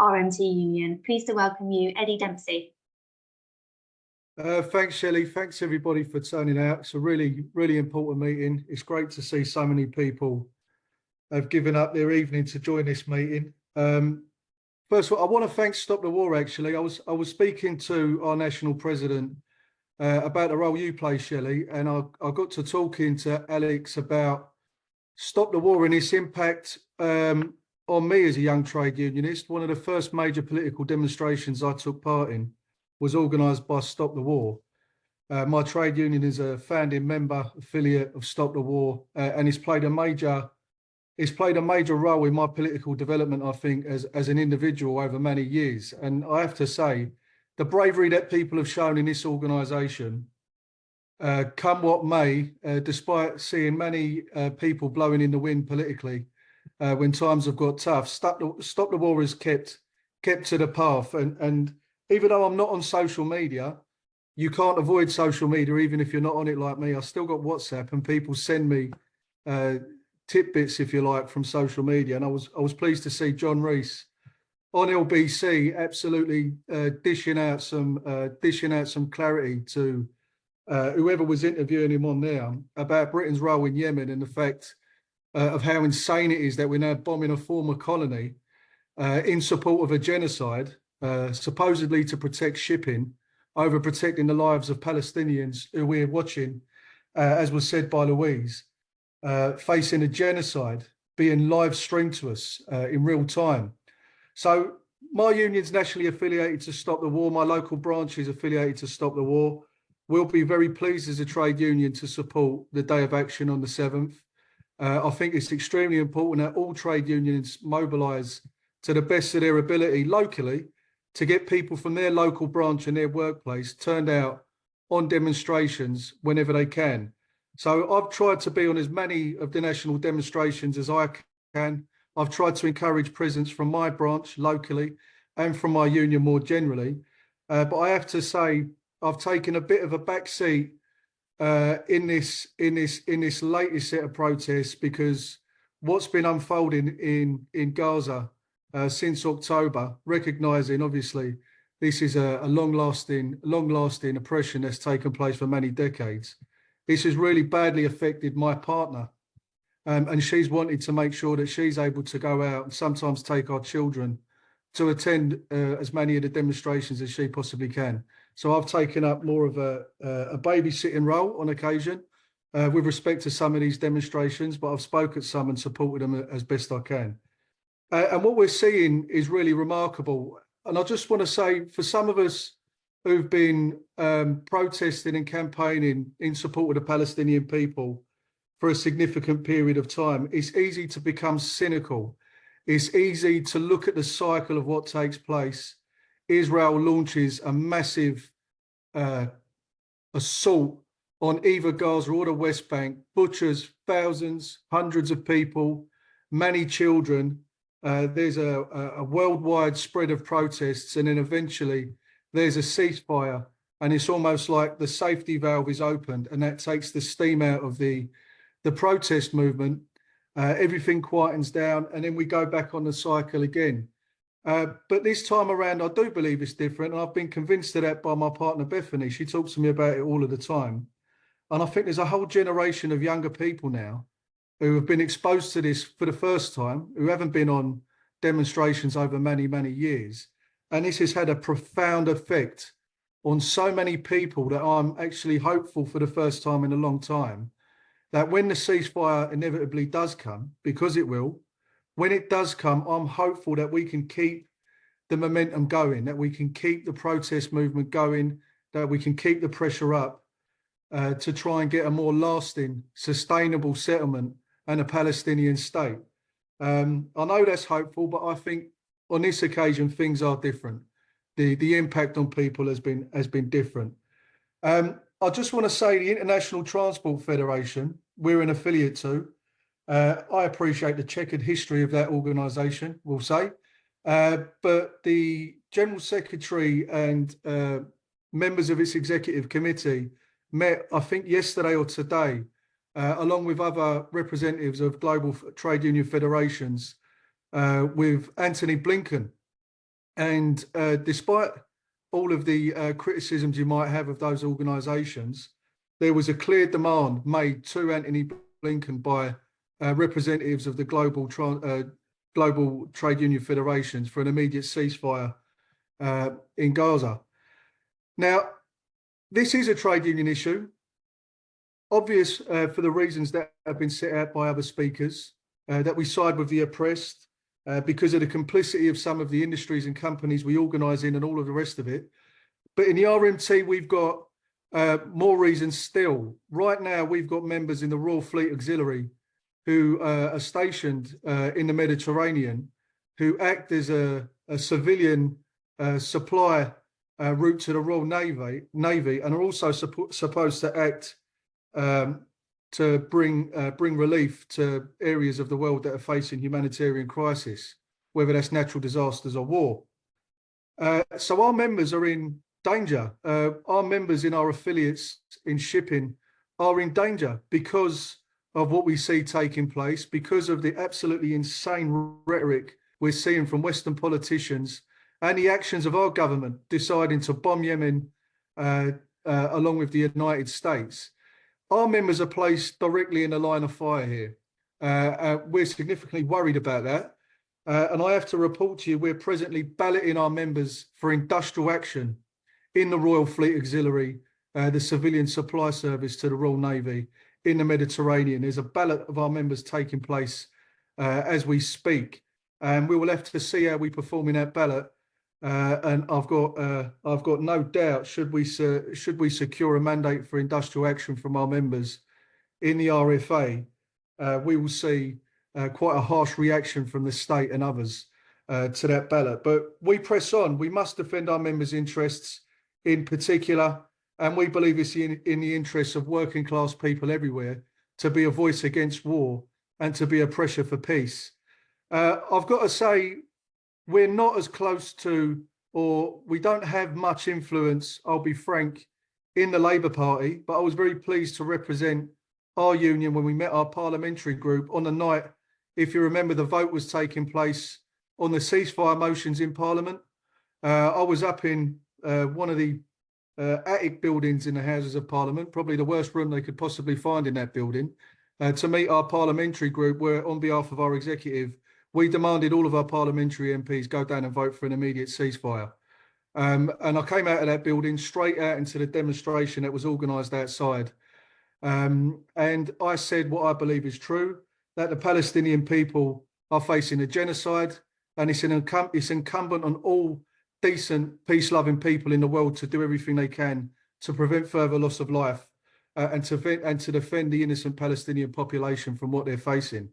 RMT Union. Pleased to welcome you, Eddie Dempsey. Thanks, Shelley. Thanks, everybody, for turning out. It's a really, really important meeting. It's great to see so many people have given up their evening to join this meeting. First of all, I want to thank Stop the War, actually. I was speaking to our national president about the role you play, Shelley, and I got to talking to Alex about Stop the War and its impact on me as a young trade unionist. One of the first major political demonstrations I took part in was organised by Stop the War. My trade union is a founding member affiliate of Stop the War, and it's played a major role in my political development, I think, as an individual over many years. And I have to say, the bravery that people have shown in this organisation, come what may, despite seeing many people blowing in the wind politically, when times have got tough, Stop the War has kept to the path. And even though I'm not on social media, you can't avoid social media, even if you're not on it like me. I still got WhatsApp, and people send me tidbits, if you like, from social media. And I was pleased to see John Rees on LBC absolutely dishing out some clarity to whoever was interviewing him on there about Britain's role in Yemen and the fact of how insane it is that we're now bombing a former colony in support of a genocide, supposedly to protect shipping over protecting the lives of Palestinians who we're watching, as was said by Louise, facing a genocide being live streamed to us in real time. So my union's nationally affiliated to Stop the War. My local branch is affiliated to Stop the War. We'll be very pleased as a trade union to support the day of action on the 7th. I think it's extremely important that all trade unions mobilise to the best of their ability locally to get people from their local branch and their workplace turned out on demonstrations whenever they can. So I've tried to be on as many of the national demonstrations as I can. I've tried to encourage presence from my branch locally and from my union more generally. But I have to say, I've taken a bit of a backseat in this latest set of protests, because what's been unfolding in Gaza since October, recognising obviously this is a long-lasting oppression that's taken place for many decades. This has really badly affected my partner, and she's wanted to make sure that she's able to go out and sometimes take our children to attend as many of the demonstrations as she possibly can. So I've taken up more of a babysitting role on occasion with respect to some of these demonstrations, but I've spoken at some and supported them as best I can. And what we're seeing is really remarkable. And I just want to say, for some of us who've been protesting and campaigning in support of the Palestinian people for a significant period of time, it's easy to become cynical. It's easy to look at the cycle of what takes place. Israel launches a massive assault on either Gaza or the West Bank, butchers thousands, hundreds of people, many children. There's a worldwide spread of protests, and then eventually there's a ceasefire, and it's almost like the safety valve is opened, and that takes the steam out of the protest movement. Everything quietens down, and then we go back on the cycle again. But this time around, I do believe it's different, and I've been convinced of that by my partner Bethany. She talks to me about it all of the time. And I think there's a whole generation of younger people now who have been exposed to this for the first time, who haven't been on demonstrations over many, many years. And this has had a profound effect on so many people that I'm actually hopeful for the first time in a long time that when the ceasefire inevitably does come, because it will, when it does come, I'm hopeful that we can keep the momentum going, that we can keep the protest movement going, that we can keep the pressure up to try and get a more lasting, sustainable settlement and a Palestinian state. I know that's hopeful, but I think on this occasion, things are different. The impact on people has been different. I just want to say the International Transport Federation, we're an affiliate to. I appreciate the checkered history of that organisation, we'll say. But the General Secretary and members of its executive committee met, I think, yesterday or today, along with other representatives of global trade union federations, with Anthony Blinken. And despite all of the criticisms you might have of those organisations, there was a clear demand made to Anthony Blinken by representatives of the global trade union federations for an immediate ceasefire in Gaza. Now, this is a trade union issue, obvious for the reasons that have been set out by other speakers, that we side with the oppressed because of the complicity of some of the industries and companies we organise in and all of the rest of it. But in the RMT, we've got more reasons still. Right now, we've got members in the Royal Fleet Auxiliary who are stationed in the Mediterranean, who act as a civilian supply route to the Royal Navy, and are also supposed to act to bring relief to areas of the world that are facing humanitarian crisis, whether that's natural disasters or war. So our members are in danger. Our members in our affiliates in shipping are in danger because of what we see taking place, because of the absolutely insane rhetoric we're seeing from Western politicians and the actions of our government deciding to bomb Yemen along with the United States. Our members are placed directly in the line of fire here. We're significantly worried about that. And I have to report to you, we're presently balloting our members for industrial action in the Royal Fleet Auxiliary, the civilian supply service to the Royal Navy in the Mediterranean. There's a ballot of our members taking place as we speak. And we will have to see how we perform in that ballot. And I've got no doubt, should we secure a mandate for industrial action from our members in the RFA, we will see quite a harsh reaction from the state and others to that ballot. But we press on. We must defend our members' interests in particular, and we believe it's in the interests of working class people everywhere to be a voice against war and to be a pressure for peace. I've got to say, we're not as close to, or we don't have much influence, I'll be frank, in the Labour Party, but I was very pleased to represent our union when we met our parliamentary group on the night, if you remember, the vote was taking place on the ceasefire motions in Parliament. I was up in one of the attic buildings in the Houses of Parliament, probably the worst room they could possibly find in that building, to meet our parliamentary group, where on behalf of our executive, we demanded all of our parliamentary MPs go down and vote for an immediate ceasefire. And I came out of that building straight out into the demonstration that was organised outside. And I said what I believe is true, that the Palestinian people are facing a genocide, and it's incumbent on all decent, peace-loving people in the world to do everything they can to prevent further loss of life and to defend the innocent Palestinian population from what they're facing.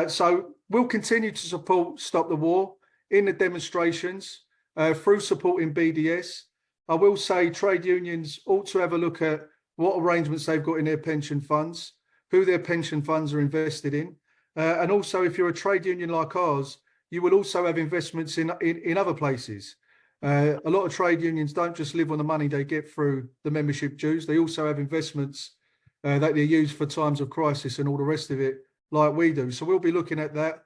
So we'll continue to support Stop the War in the demonstrations through supporting BDS. I will say trade unions ought to have a look at what arrangements they've got in their pension funds, who their pension funds are invested in. And also, if you're a trade union like ours, you will also have investments in other places. A lot of trade unions don't just live on the money they get through the membership dues. They also have investments that they use for times of crisis and all the rest of it, like we do. So we'll be looking at that.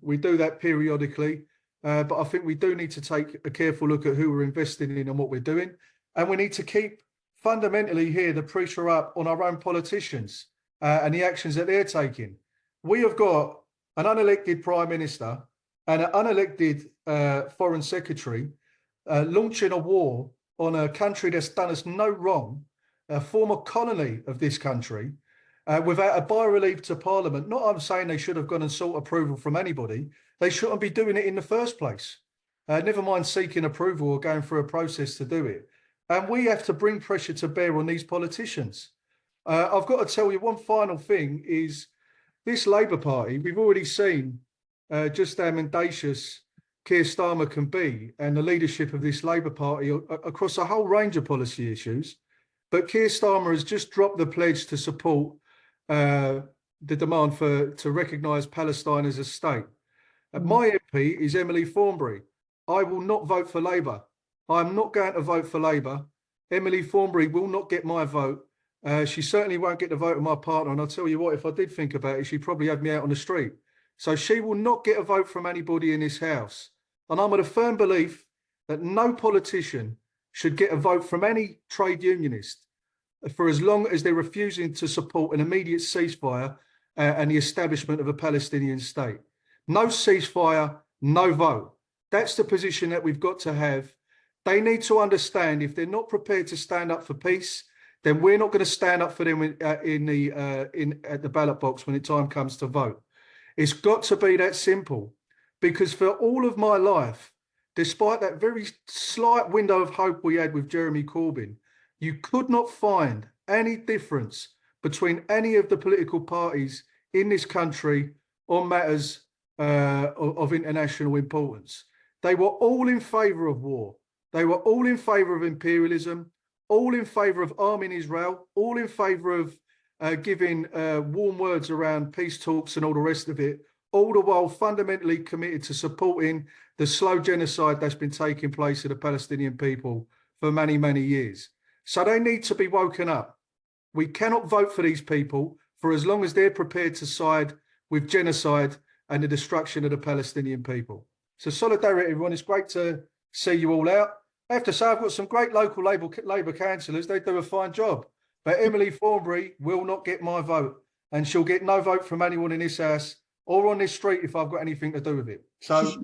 We do that periodically, but I think we do need to take a careful look at who we're investing in and what we're doing. And we need to keep fundamentally here the pressure up on our own politicians and the actions that they're taking. We have got an unelected Prime Minister and an unelected Foreign Secretary launching a war on a country that's done us no wrong, a former colony of this country, without a bas-relief to Parliament. Not I'm saying they should have gone and sought approval from anybody. They shouldn't be doing it in the first place. Never mind seeking approval or going through a process to do it. And we have to bring pressure to bear on these politicians. I've got to tell you one final thing is this Labour Party, we've already seen just how mendacious Keir Starmer can be and the leadership of this Labour Party across a whole range of policy issues. But Keir Starmer has just dropped the pledge to support the demand to recognise Palestine as a state. My MP is Emily Thornberry. I will not vote for Labour. I'm not going to vote for Labour. Emily Thornberry will not get my vote. She certainly won't get the vote of my partner. And I'll tell you what, if I did think about it, she'd probably have me out on the street. So she will not get a vote from anybody in this House. And I'm of the firm belief that no politician should get a vote from any trade unionist for as long as they're refusing to support an immediate ceasefire and the establishment of a Palestinian state. No ceasefire, no vote. That's the position that we've got to have. They need to understand if they're not prepared to stand up for peace, then we're not going to stand up for them at the ballot box when the time comes to vote. It's got to be that simple, because for all of my life, despite that very slight window of hope we had with Jeremy Corbyn, you could not find any difference between any of the political parties in this country on matters of international importance. They were all in favour of war. They were all in favour of imperialism, all in favour of arming Israel, all in favour of giving warm words around peace talks and all the rest of it, all the while fundamentally committed to supporting the slow genocide that's been taking place of the Palestinian people for many, many years. So they need to be woken up. We cannot vote for these people for as long as they're prepared to side with genocide and the destruction of the Palestinian people. So solidarity, everyone. It's great to see you all out. I have to say, I've got some great local Labour councillors. They do a fine job. But Emily Thornberry will not get my vote, and she'll get no vote from anyone in this house or on this street if I've got anything to do with it. So